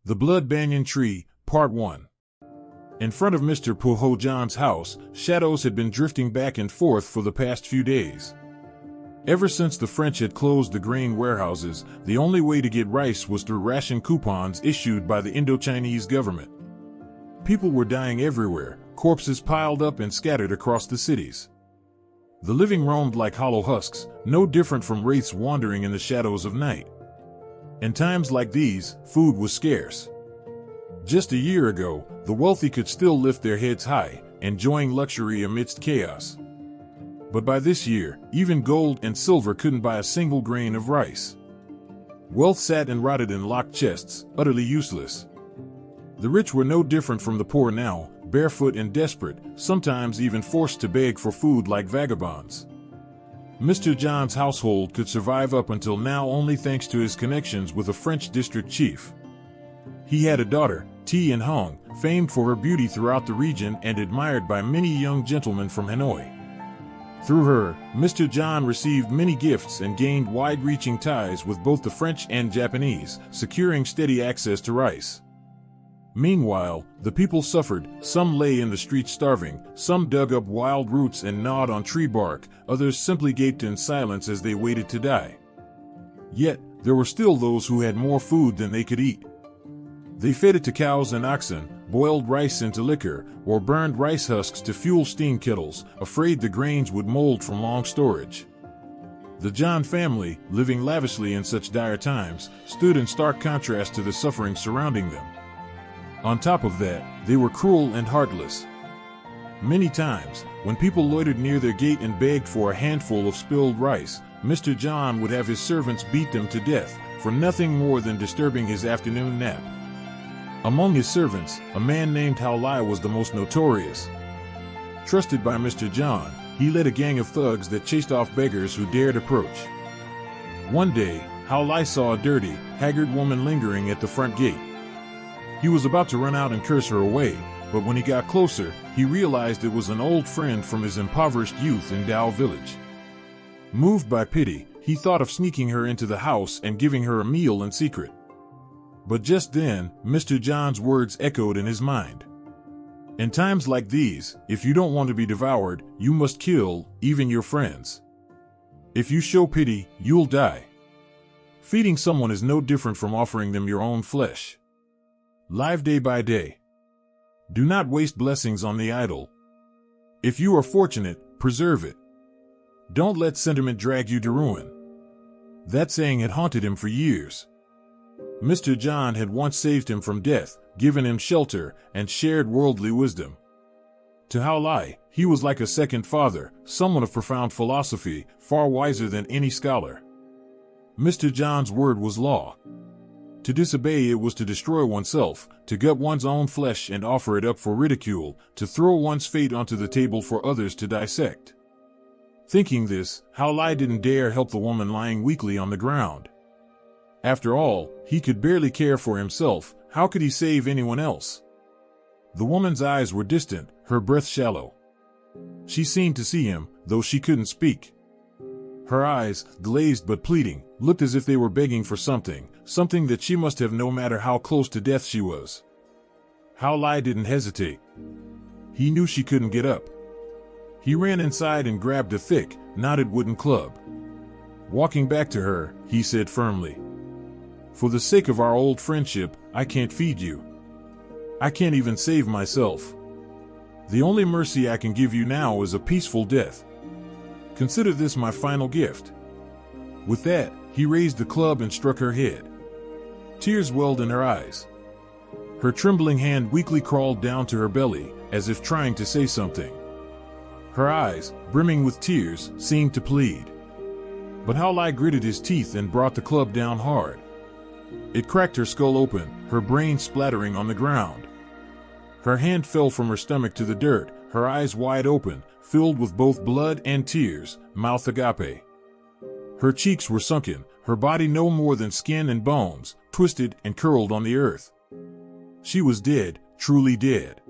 The Blood Banyan Tree, Part 1. In front of Mr. Puho-John's house, shadows had been drifting back and forth for the past few days. Ever since the French had closed the grain warehouses, the only way to get rice was through ration coupons issued by the Indochinese government. People were dying everywhere, corpses piled up and scattered across the cities. The living roamed like hollow husks, no different from wraiths wandering in the shadows of night. In times like these, food was scarce. Just a year ago, the wealthy could still lift their heads high, enjoying luxury amidst chaos. But by this year, even gold and silver couldn't buy a single grain of rice. Wealth sat and rotted in locked chests, utterly useless. The rich were no different from the poor now, barefoot and desperate, sometimes even forced to beg for food like vagabonds. Mr. John's household could survive up until now only thanks to his connections with a French district chief. He had a daughter, T Hong, famed for her beauty throughout the region and admired by many young gentlemen from Hanoi. Through her, Mr. John received many gifts and gained wide-reaching ties with both the French and Japanese, securing steady access to rice. Meanwhile, the people suffered, some lay in the streets starving, some dug up wild roots and gnawed on tree bark, others simply gaped in silence as they waited to die. Yet, there were still those who had more food than they could eat. They fed it to cows and oxen, boiled rice into liquor, or burned rice husks to fuel steam kettles, afraid the grains would mold from long storage. The John family, living lavishly in such dire times, stood in stark contrast to the suffering surrounding them. On top of that, they were cruel and heartless. Many times, when people loitered near their gate and begged for a handful of spilled rice, Mr. John would have his servants beat them to death, for nothing more than disturbing his afternoon nap. Among his servants, a man named Hao Lai was the most notorious. Trusted by Mr. John, he led a gang of thugs that chased off beggars who dared approach. One day, Hao Lai saw a dirty, haggard woman lingering at the front gate. He was about to run out and curse her away, but when he got closer, he realized it was an old friend from his impoverished youth in Dao village. Moved by pity, he thought of sneaking her into the house and giving her a meal in secret. But just then, Mr. John's words echoed in his mind. In times like these, if you don't want to be devoured, you must kill, even your friends. If you show pity, you'll die. Feeding someone is no different from offering them your own flesh. Live day by day. Do not waste blessings on the idle. If you are fortunate, preserve it. Don't let sentiment drag you to ruin. That saying had haunted him for years. Mr. John had once saved him from death, given him shelter, and shared worldly wisdom. To Hao Lai, he was like a second father, someone of profound philosophy, far wiser than any scholar. Mr. John's word was law. To disobey it was to destroy oneself, to gut one's own flesh and offer it up for ridicule, to throw one's fate onto the table for others to dissect. Thinking this, Hao Lai didn't dare help the woman lying weakly on the ground. After all, he could barely care for himself, how could he save anyone else? The woman's eyes were distant, her breath shallow. She seemed to see him, though she couldn't speak. Her eyes, glazed but pleading, looked as if they were begging for something that she must have no matter how close to death she was. Hao Lai didn't hesitate. He knew she couldn't get up. He ran inside and grabbed a thick, knotted wooden club. Walking back to her, he said firmly, "For the sake of our old friendship, I can't feed you. I can't even save myself. The only mercy I can give you now is a peaceful death. Consider this my final gift." With that, he raised the club and struck her head. Tears welled in her eyes. Her trembling hand weakly crawled down to her belly, as if trying to say something. Her eyes, brimming with tears, seemed to plead. But Hao Lai gritted his teeth and brought the club down hard. It cracked her skull open, her brain splattering on the ground. Her hand fell from her stomach to the dirt, her eyes wide open, filled with both blood and tears, mouth agape. Her cheeks were sunken, her body no more than skin and bones, twisted and curled on the earth. She was dead, truly dead.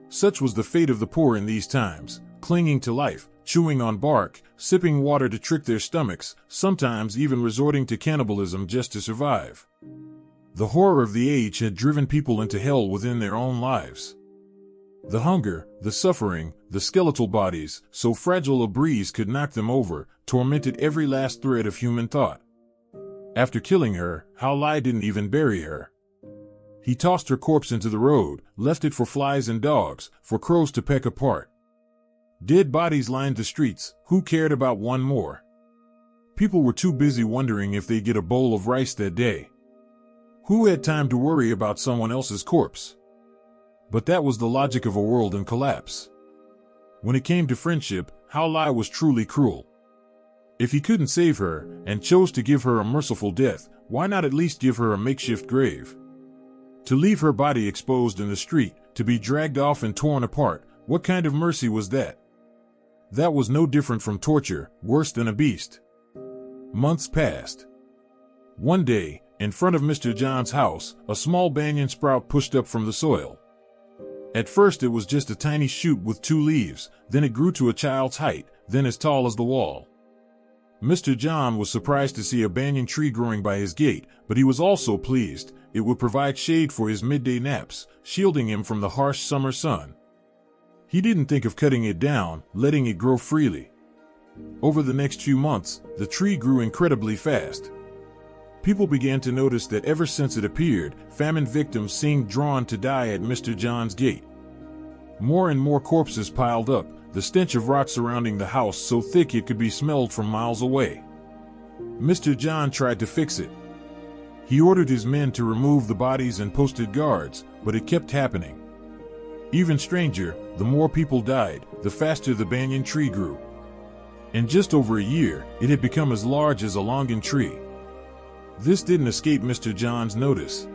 Such was the fate of the poor in these times, clinging to life, chewing on bark, sipping water to trick their stomachs, sometimes even resorting to cannibalism just to survive. The horror of the age had driven people into hell within their own lives. The hunger, the suffering, the skeletal bodies, so fragile a breeze could knock them over, tormented every last thread of human thought. After killing her, Hao Lai didn't even bury her. He tossed her corpse into the road, left it for flies and dogs, for crows to peck apart. Dead bodies lined the streets. Who cared about one more? People were too busy wondering if they'd get a bowl of rice that day. Who had time to worry about someone else's corpse? But that was the logic of a world in collapse. When it came to friendship, Hao Lai was truly cruel. If he couldn't save her, and chose to give her a merciful death, why not at least give her a makeshift grave? To leave her body exposed in the street, to be dragged off and torn apart, what kind of mercy was that? That was no different from torture, worse than a beast. Months passed. One day, in front of Mr. John's house, a small banyan sprout pushed up from the soil. At first it was just a tiny shoot with 2 leaves, then it grew to a child's height, then as tall as the wall. Mr. John was surprised to see a banyan tree growing by his gate, but he was also pleased. It would provide shade for his midday naps, shielding him from the harsh summer sun. He didn't think of cutting it down, letting it grow freely. Over the next few months, the tree grew incredibly fast. People began to notice that ever since it appeared, famine victims seemed drawn to die at Mr. John's gate. More and more corpses piled up, the stench of rot surrounding the house so thick it could be smelled from miles away. Mr. John tried to fix it. He ordered his men to remove the bodies and posted guards, but it kept happening. Even stranger, the more people died, the faster the banyan tree grew. In just over a year, it had become as large as a longan tree. This didn't escape Mr. John's notice.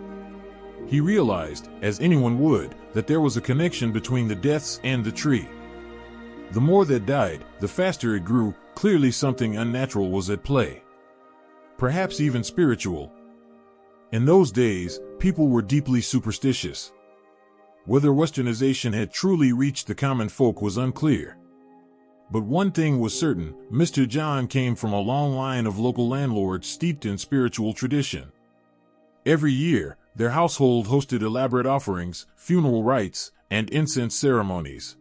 He realized, as anyone would, that there was a connection between the deaths and the tree. The more that died, the faster it grew. Clearly something unnatural was at play. Perhaps even spiritual. In those days, people were deeply superstitious. Whether westernization had truly reached the common folk was unclear. But one thing was certain, Mr. John came from a long line of local landlords steeped in spiritual tradition. Every year, their household hosted elaborate offerings, funeral rites, and incense ceremonies.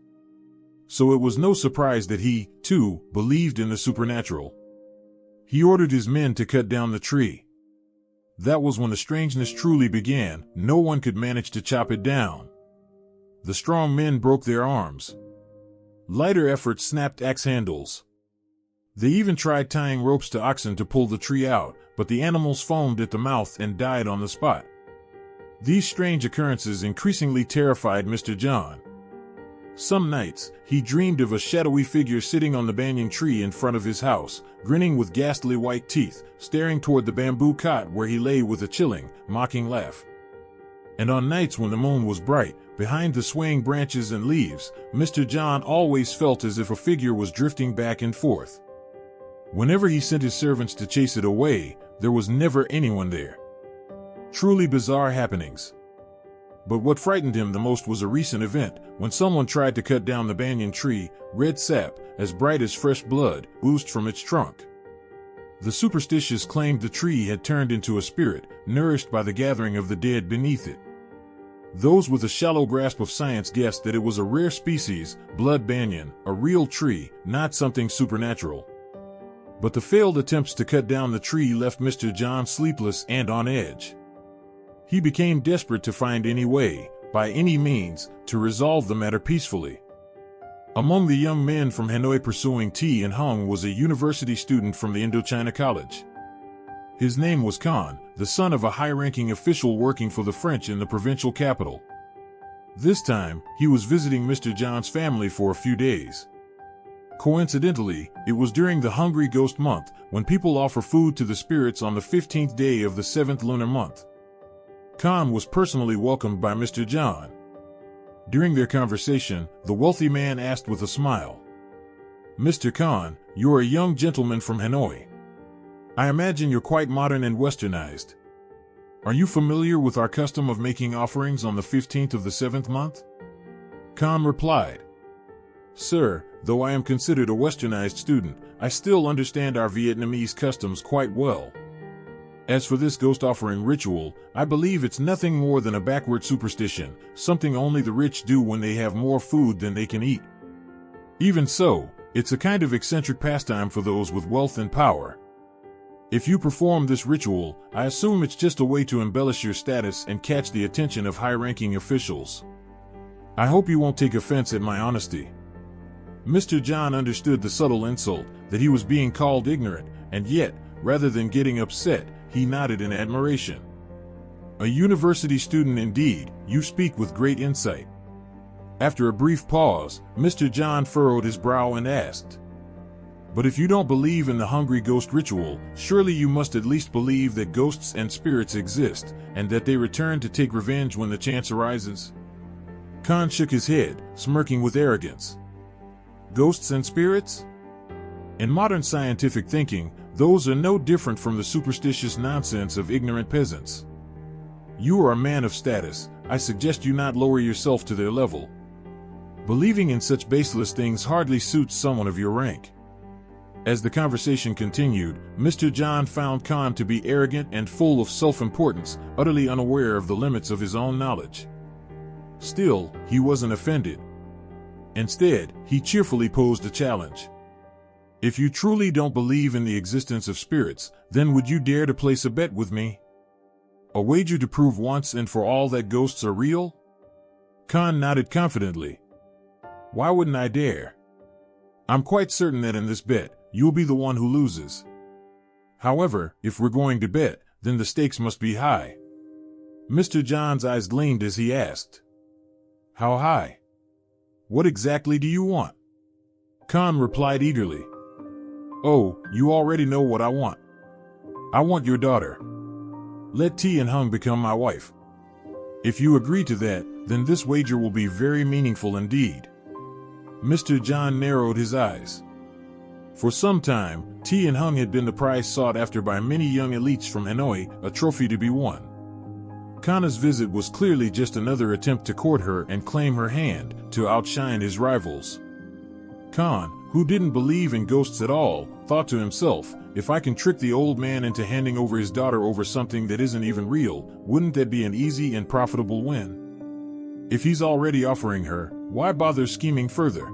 So it was no surprise that he, too, believed in the supernatural. He ordered his men to cut down the tree. That was when the strangeness truly began. No one could manage to chop it down. The strong men broke their arms. Lighter efforts snapped axe handles. They even tried tying ropes to oxen to pull the tree out, but the animals foamed at the mouth and died on the spot. These strange occurrences increasingly terrified Mr. John. Some nights, he dreamed of a shadowy figure sitting on the banyan tree in front of his house, grinning with ghastly white teeth, staring toward the bamboo cot where he lay with a chilling, mocking laugh. And on nights when the moon was bright, behind the swaying branches and leaves, Mr. John always felt as if a figure was drifting back and forth. Whenever he sent his servants to chase it away, there was never anyone there. Truly bizarre happenings. But what frightened him the most was a recent event, when someone tried to cut down the banyan tree. Red sap, as bright as fresh blood, oozed from its trunk. The superstitious claimed the tree had turned into a spirit, nourished by the gathering of the dead beneath it. Those with a shallow grasp of science guessed that it was a rare species, blood banyan, a real tree, not something supernatural. But the failed attempts to cut down the tree left Mr. John sleepless and on edge. He became desperate to find any way, by any means, to resolve the matter peacefully. Among the young men from Hanoi pursuing tea and hung was a university student from the Indochina College. His name was Khan, the son of a high-ranking official working for the French in the provincial capital. This time, he was visiting Mr. John's family for a few days. Coincidentally, it was during the Hungry Ghost Month, when people offer food to the spirits on the 15th day of the 7th lunar month. Khan was personally welcomed by Mr. John. During their conversation, the wealthy man asked with a smile, "Mr. Khan, you are a young gentleman from Hanoi. I imagine you're quite modern and westernized. Are you familiar with our custom of making offerings on the 15th of the 7th month?" Khan replied, "Sir, though I am considered a westernized student, I still understand our Vietnamese customs quite well. As for this ghost offering ritual, I believe it's nothing more than a backward superstition, something only the rich do when they have more food than they can eat. Even so, it's a kind of eccentric pastime for those with wealth and power. If you perform this ritual, I assume it's just a way to embellish your status and catch the attention of high-ranking officials. I hope you won't take offense at my honesty. Mr. John understood the subtle insult, that he was being called ignorant, and yet, rather than getting upset, he nodded in admiration. A university student indeed, you speak with great insight. After a brief pause, Mr. John furrowed his brow and asked, "But if you don't believe in the hungry ghost ritual, surely you must at least believe that ghosts and spirits exist, and that they return to take revenge when the chance arises?" Khan shook his head, smirking with arrogance. Ghosts and spirits? In modern scientific thinking, those are no different from the superstitious nonsense of ignorant peasants. You are a man of status. I suggest you not lower yourself to their level. Believing in such baseless things hardly suits someone of your rank. As the conversation continued, Mr. John found Khan to be arrogant and full of self-importance, utterly unaware of the limits of his own knowledge. Still, he wasn't offended. Instead, he cheerfully posed a challenge. If you truly don't believe in the existence of spirits, then would you dare to place a bet with me? A wager to prove once and for all that ghosts are real? Khan nodded confidently. Why wouldn't I dare? I'm quite certain that in this bet, you'll be the one who loses. However, if we're going to bet, then the stakes must be high. Mr. John's eyes gleamed as he asked, "How high? What exactly do you want?" Khan replied eagerly, "Oh, you already know what I want. I want your daughter. Let T and Hung become my wife. If you agree to that, then this wager will be very meaningful indeed." Mr. John narrowed his eyes. For some time, T and Hung had been the prize sought after by many young elites from Hanoi, a trophy to be won. Kana's visit was clearly just another attempt to court her and claim her hand, to outshine his rivals. Khan, who didn't believe in ghosts at all, thought to himself, if I can trick the old man into handing over his daughter over something that isn't even real, wouldn't that be an easy and profitable win? If he's already offering her, why bother scheming further?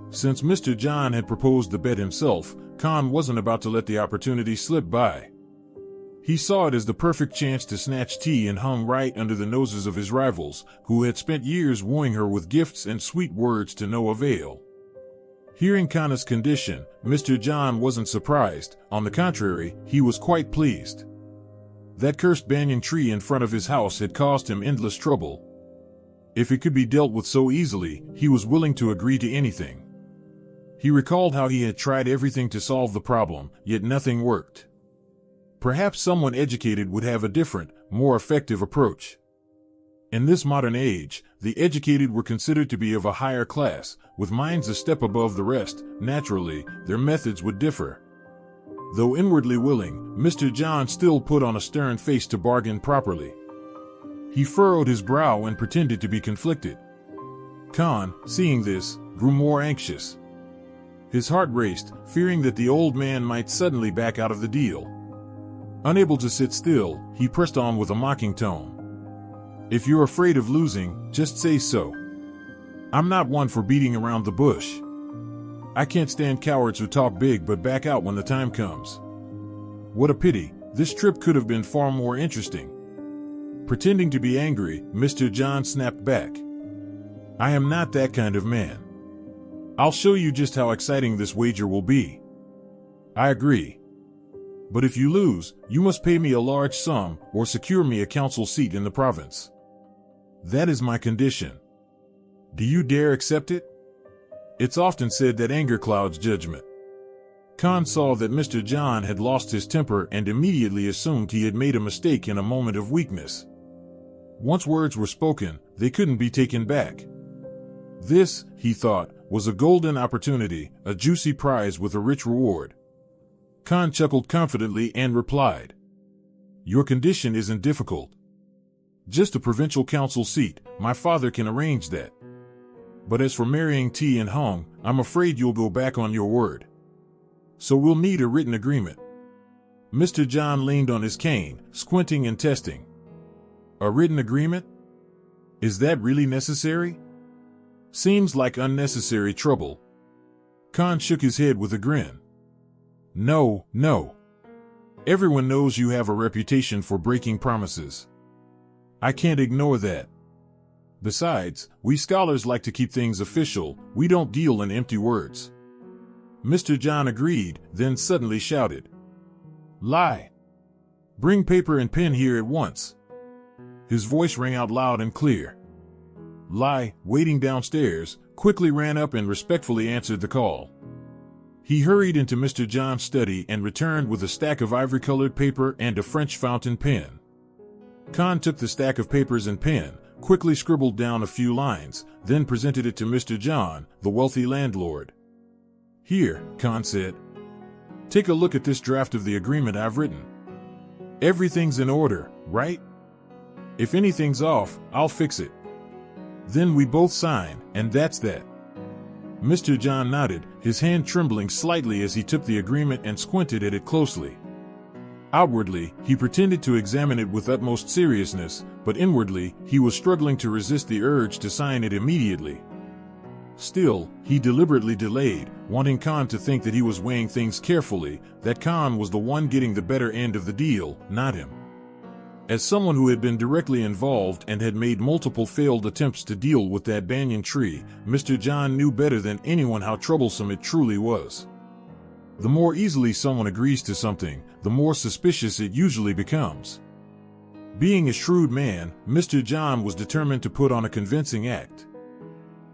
Since Mr. John had proposed the bet himself, Khan wasn't about to let the opportunity slip by. He saw it as the perfect chance to snatch T and Hung right under the noses of his rivals, who had spent years wooing her with gifts and sweet words to no avail. Hearing Kana's condition, Mr. John wasn't surprised. On the contrary, he was quite pleased. That cursed banyan tree in front of his house had caused him endless trouble. If it could be dealt with so easily, he was willing to agree to anything. He recalled how he had tried everything to solve the problem, yet nothing worked. Perhaps someone educated would have a different, more effective approach. In this modern age, the educated were considered to be of a higher class, with minds a step above the rest. Naturally, their methods would differ. Though inwardly willing, Mr. John still put on a stern face to bargain properly. He furrowed his brow and pretended to be conflicted. Khan, seeing this, grew more anxious. His heart raced, fearing that the old man might suddenly back out of the deal. Unable to sit still, he pressed on with a mocking tone. "If you're afraid of losing, just say so. I'm not one for beating around the bush. I can't stand cowards who talk big but back out when the time comes. What a pity, this trip could have been far more interesting." Pretending to be angry, Mr. John snapped back. "I am not that kind of man. I'll show you just how exciting this wager will be." "I agree. But if you lose, you must pay me a large sum or secure me a council seat in the province. That is my condition. Do you dare accept it?" It's often said that anger clouds judgment. Khan saw that Mr. John had lost his temper and immediately assumed he had made a mistake in a moment of weakness. Once words were spoken, they couldn't be taken back. This, he thought, was a golden opportunity, a juicy prize with a rich reward. Khan chuckled confidently and replied, "Your condition isn't difficult. Just a provincial council seat, my father can arrange that. But as for marrying T and Hong, I'm afraid you'll go back on your word. So we'll need a written agreement." Mr. John leaned on his cane, squinting and testing. A written agreement? Is that really necessary? Seems like unnecessary trouble. Khan shook his head with a grin. No. Everyone knows you have a reputation for breaking promises. I can't ignore that. Besides, we scholars like to keep things official, we don't deal in empty words. Mr. John agreed, then suddenly shouted. Lie! Bring paper and pen here at once. His voice rang out loud and clear. Lie, waiting downstairs, quickly ran up and respectfully answered the call. He hurried into Mr. John's study and returned with a stack of ivory-colored paper and a French fountain pen. Khan took the stack of papers and pen, quickly scribbled down a few lines, then presented it to Mr. John, the wealthy landlord. Here, Khan said. Take a look at this draft of the agreement I've written. Everything's in order, right? If anything's off, I'll fix it. Then we both sign, and that's that. Mr. John nodded, his hand trembling slightly as he took the agreement and squinted at it closely. Outwardly, he pretended to examine it with utmost seriousness, but inwardly, he was struggling to resist the urge to sign it immediately. Still, he deliberately delayed, wanting Khan to think that he was weighing things carefully, that Khan was the one getting the better end of the deal, not him. As someone who had been directly involved and had made multiple failed attempts to deal with that banyan tree, Mr. John knew better than anyone how troublesome it truly was. The more easily someone agrees to something, the more suspicious it usually becomes. Being a shrewd man, Mr. John was determined to put on a convincing act.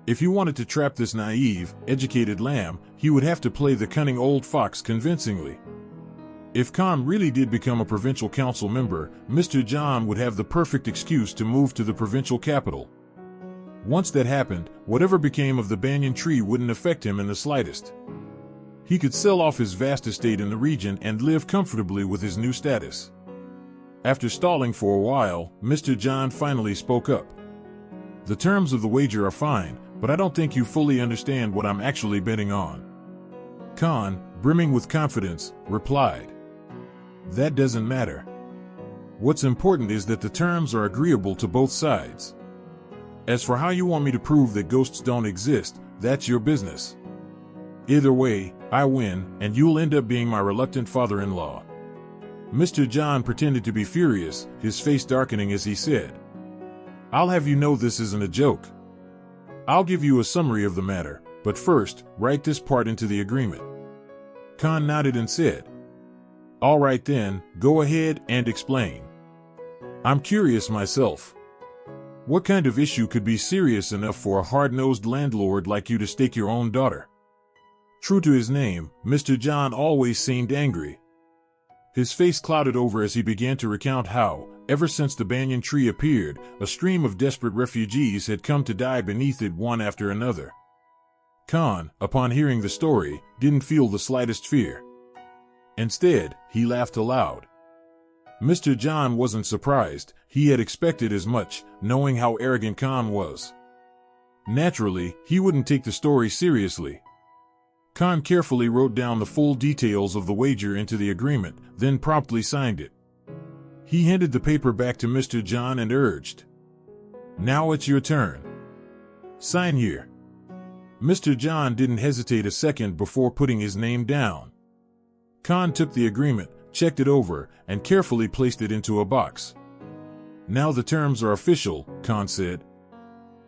If he wanted to trap this naive, educated lamb, he would have to play the cunning old fox convincingly. If Khan really did become a provincial council member, Mr. John would have the perfect excuse to move to the provincial capital. Once that happened, whatever became of the banyan tree wouldn't affect him in the slightest. He could sell off his vast estate in the region and live comfortably with his new status. After stalling for a while, Mr. John finally spoke up. The terms of the wager are fine, but I don't think you fully understand what I'm actually betting on. Khan, brimming with confidence, replied. That doesn't matter. What's important is that the terms are agreeable to both sides. As for how you want me to prove that ghosts don't exist, that's your business. Either way, I win, and you'll end up being my reluctant father-in-law. Mr. John pretended to be furious, his face darkening as he said, I'll have you know this isn't a joke. I'll give you a summary of the matter, but first, write this part into the agreement. Khan nodded and said, All right then, go ahead and explain. I'm curious myself. What kind of issue could be serious enough for a hard-nosed landlord like you to stake your own daughter? True to his name, Mr. John always seemed angry. His face clouded over as he began to recount how, ever since the banyan tree appeared, a stream of desperate refugees had come to die beneath it one after another. Khan, upon hearing the story, didn't feel the slightest fear. Instead, he laughed aloud. Mr. John wasn't surprised, he had expected as much, knowing how arrogant Khan was. Naturally, he wouldn't take the story seriously. Khan carefully wrote down the full details of the wager into the agreement, then promptly signed it. He handed the paper back to Mr. John and urged, Now it's your turn. Sign here. Mr. John didn't hesitate a second before putting his name down. Khan took the agreement, checked it over, and carefully placed it into a box. Now the terms are official, Khan said.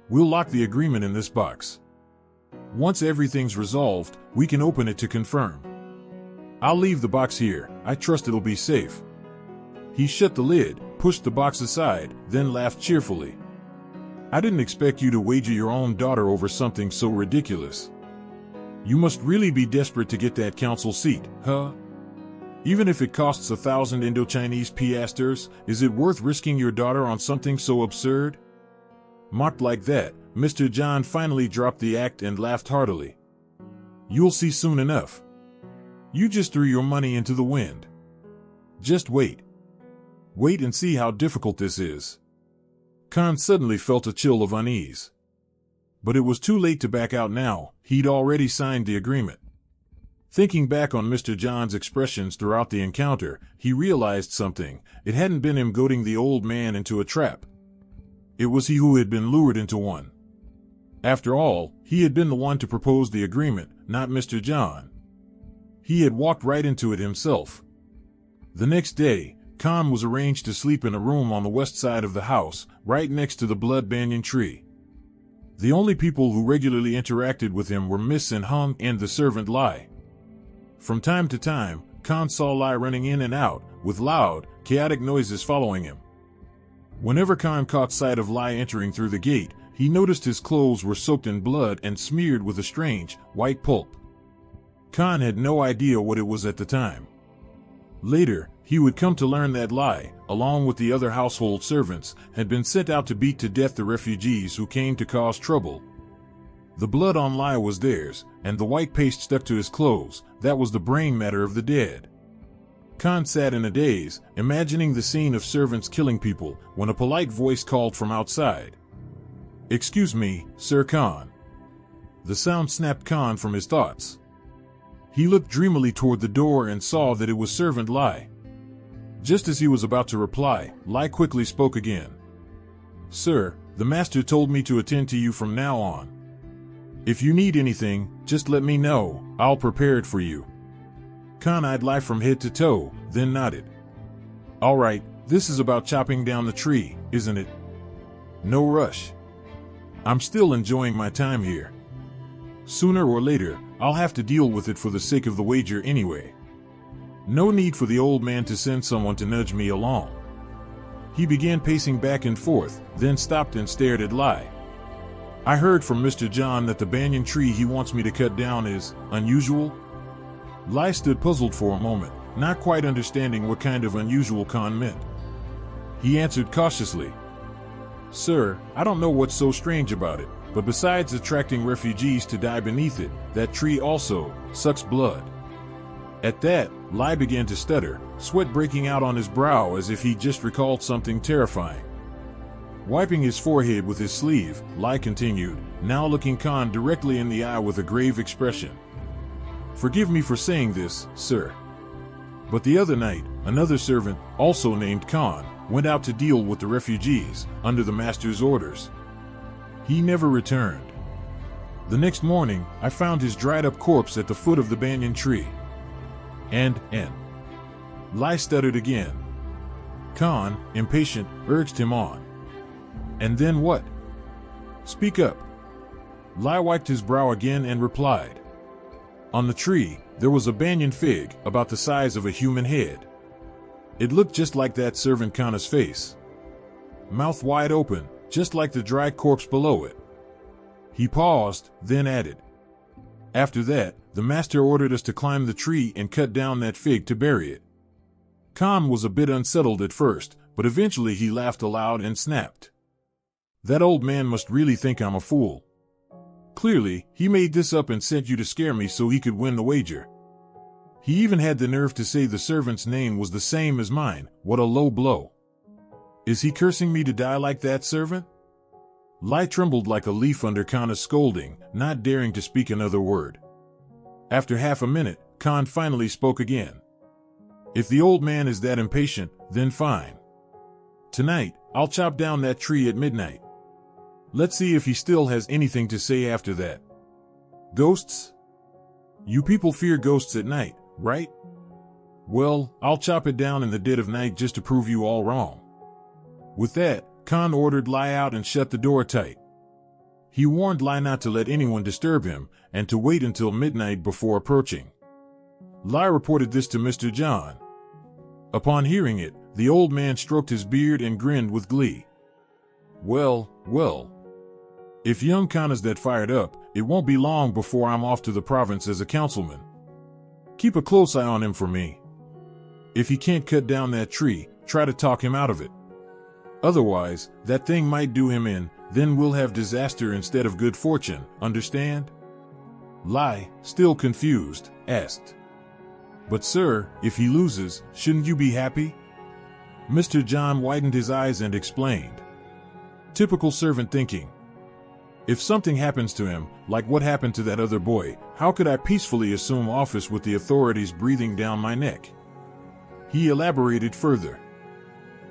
We'll lock the agreement in this box. Once everything's resolved, we can open it to confirm. I'll leave the box here, I trust it'll be safe. He shut the lid, pushed the box aside, then laughed cheerfully. I didn't expect you to wager your own daughter over something so ridiculous. You must really be desperate to get that council seat, huh? Even if it costs 1,000 Indochinese piastres, is it worth risking your daughter on something so absurd? Mocked like that, Mr. John finally dropped the act and laughed heartily. You'll see soon enough. You just threw your money into the wind. Just wait. Wait and see how difficult this is. Khan suddenly felt a chill of unease. But it was too late to back out now, he'd already signed the agreement. Thinking back on Mr. John's expressions throughout the encounter, he realized something. It hadn't been him goading the old man into a trap. It was he who had been lured into one. After all, he had been the one to propose the agreement, not Mr. John. He had walked right into it himself. The next day, Khan was arranged to sleep in a room on the west side of the house, right next to the blood banyan tree. The only people who regularly interacted with him were Miss and Hung and the servant Lai. From time to time, Khan saw Lai running in and out, with loud, chaotic noises following him. Whenever Khan caught sight of Lai entering through the gate, he noticed his clothes were soaked in blood and smeared with a strange, white pulp. Khan had no idea what it was at the time. Later, he would come to learn that Lai, along with the other household servants, had been sent out to beat to death the refugees who came to cause trouble. The blood on Lai was theirs, and the white paste stuck to his clothes. That was the brain matter of the dead. Khan sat in a daze, imagining the scene of servants killing people, when a polite voice called from outside. "Excuse me, Sir Khan." The sound snapped Khan from his thoughts. He looked dreamily toward the door and saw that it was servant Lai. Just as he was about to reply, Lai quickly spoke again. "Sir, the master told me to attend to you from now on. If you need anything, just let me know, I'll prepare it for you." Khan eyed Lai from head to toe, then nodded. "All right, this is about chopping down the tree, isn't it? No rush. I'm still enjoying my time here. Sooner or later, I'll have to deal with it for the sake of the wager anyway. No need for the old man to send someone to nudge me along." He began pacing back and forth, then stopped and stared at Lai. "I heard from Mr. John that the banyan tree he wants me to cut down is unusual?" Lai stood puzzled for a moment, not quite understanding what kind of unusual Khan meant. He answered cautiously, "Sir, I don't know what's so strange about it, but besides attracting refugees to die beneath it, that tree also sucks blood." At that, Lai began to stutter, sweat breaking out on his brow as if he just recalled something terrifying. Wiping his forehead with his sleeve, Lai continued, now looking Khan directly in the eye with a grave expression. "Forgive me for saying this, sir. But the other night, another servant, also named Khan, went out to deal with the refugees, under the master's orders. He never returned. The next morning, I found his dried-up corpse at the foot of the banyan tree. And Lai stuttered again. Khan, impatient, urged him on. "And then what? Speak up." Lai wiped his brow again and replied. "On the tree, there was a banyan fig, about the size of a human head. It looked just like that servant Khan's face. Mouth wide open, just like the dry corpse below it." He paused, then added, "After that, the master ordered us to climb the tree and cut down that fig to bury it." Khan was a bit unsettled at first, but eventually he laughed aloud and snapped. "That old man must really think I'm a fool. Clearly, he made this up and sent you to scare me so he could win the wager. He even had the nerve to say the servant's name was the same as mine. What a low blow. Is he cursing me to die like that servant?" Lai trembled like a leaf under Khan's scolding, not daring to speak another word. After half a minute, Khan finally spoke again. "If the old man is that impatient, then fine. Tonight, I'll chop down that tree at midnight. Let's see if he still has anything to say after that. Ghosts? You people fear ghosts at night, right? Well, I'll chop it down in the dead of night just to prove you all wrong." With that, Khan ordered Lai out and shut the door tight. He warned Lai not to let anyone disturb him, and to wait until midnight before approaching. Lai reported this to Mr. John. Upon hearing it, the old man stroked his beard and grinned with glee. Well. If young Khan is that fired up, it won't be long before I'm off to the province as a councilman. Keep a close eye on him for me. If he can't cut down that tree, try to talk him out of it. Otherwise, that thing might do him in, then we'll have disaster instead of good fortune, understand?" Lai, still confused, asked. "But sir, if he loses, shouldn't you be happy?" Mr. John widened his eyes and explained. "Typical servant thinking. If something happens to him, like what happened to that other boy, how could I peacefully assume office with the authorities breathing down my neck? He elaborated further.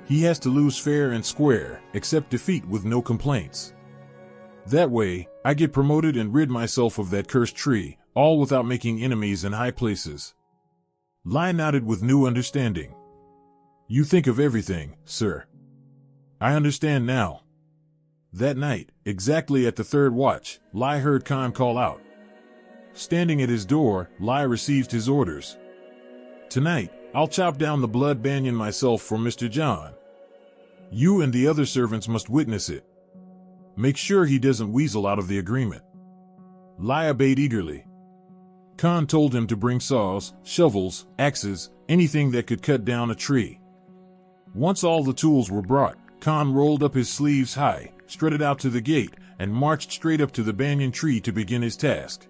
He has to lose fair and square, accept defeat with no complaints. That way, I get promoted and rid myself of that cursed tree, all without making enemies in high places. Lai nodded with new understanding. You think of everything, sir. I understand now. That night, exactly at the third watch, Lai heard Khan call out. Standing at his door, Lai received his orders. Tonight, I'll chop down the blood banyan myself for Mr. John. You and the other servants must witness it. Make sure he doesn't weasel out of the agreement. Lai obeyed eagerly. Khan told him to bring saws, shovels, axes, anything that could cut down a tree. Once all the tools were brought, Khan rolled up his sleeves high, strutted out to the gate, and marched straight up to the banyan tree to begin his task.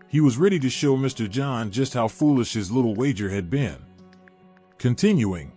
He was ready to show Mr. John just how foolish his little wager had been. Continuing.